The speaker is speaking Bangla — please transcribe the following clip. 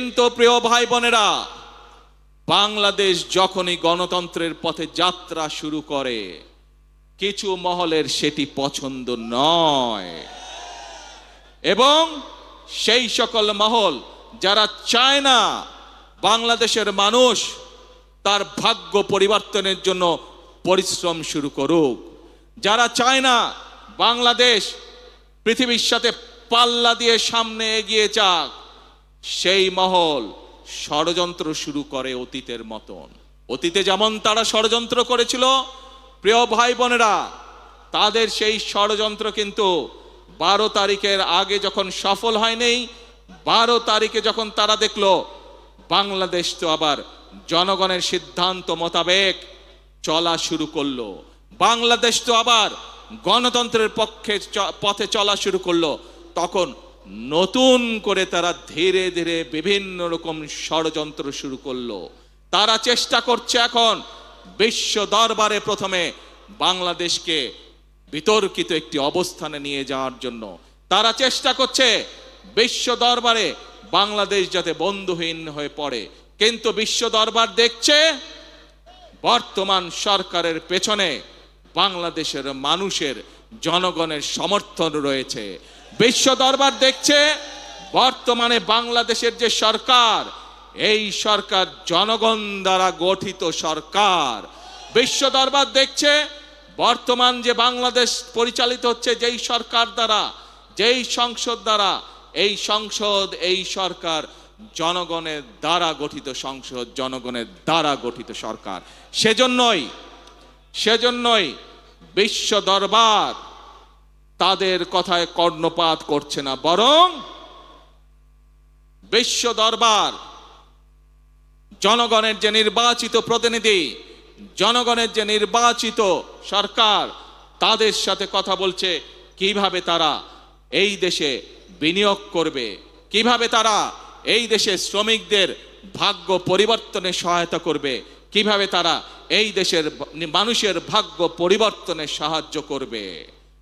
কিন্তু প্রিয় ভাই বোনেরা, বাংলাদেশ যখনই গণতন্ত্রের পথে যাত্রা শুরু করে কিছু মহলের সেটি পছন্দ নয়, এবং সেই সকল মহল যারা চায় না বাংলাদেশের মানুষ তার ভাগ্য পরিবর্তনের জন্য পরিশ্রম শুরু করুক, যারা চায় না বাংলাদেশ পৃথিবীর সাথে পাল্লা দিয়ে সামনে এগিয়ে যাক, সেই মহল ষড়যন্ত্র শুরু করে অতীতের মতন। অতীতে যেমন তারা ষড়যন্ত্র করেছিল, প্রিয় ভাই বোনেরা, তাদের সেই ষড়যন্ত্র কিন্তু 12 তারিখের আগে যখন সফল হয়নি, 12 তারিখে যখন তারা দেখলো বাংলাদেশ তো আবার জনগণের সিদ্ধান্ত মোতাবেক চলা শুরু করলো, বাংলাদেশ তো আবার গণতন্ত্রের পথে চলা শুরু করলো, তখন নতুন করে তারা ধীরে ধীরে বিভিন্ন রকম ষড়যন্ত্র শুরু করলো। তারা চেষ্টা করছে এখন বিশ্ব দরবারে প্রথমে বাংলাদেশকে বিতর্কিত একটি অবস্থানে নিয়ে যাওয়ার জন্য। তারা চেষ্টা করছে বিশ্ব দরবারে বাংলাদেশ যাতে বন্ধুহীন হয়ে পড়ে, কিন্তু বিশ্ব দরবার দেখছে বর্তমান সরকারের পেছনে বাংলাদেশের মানুষের জনগণের সমর্থন রয়েছে। বিশ্ব দরবার দেখছে বর্তমানে বাংলাদেশের যে সরকার, এই সরকার জনগণ দ্বারা গঠিত সরকার। বিশ্ব দরবার দেখছে বর্তমান যে বাংলাদেশ পরিচালিত হচ্ছে যেই সরকার দ্বারা, যেই সংসদ দ্বারা, এই সংসদ, এই সরকার জনগণের দ্বারা গঠিত সংসদ, জনগণের দ্বারা গঠিত সরকার। সেজন্যই বিশ্ব দরবার তাদের কথায় কর্ণপাত করছে না, বরং বিশ্ব দরবার জনগণের যে নির্বাচিত প্রতিনিধি, জনগণের যে নির্বাচিত সরকার, তাদের সাথে কথা বলছে কিভাবে তারা এই দেশে বিনিয়োগ করবে, কিভাবে তারা এই দেশে শ্রমিকদের ভাগ্য পরিবর্তনে সহায়তা করবে, কিভাবে তারা এই দেশের মানুষের ভাগ্য পরিবর্তনে সাহায্য করবে।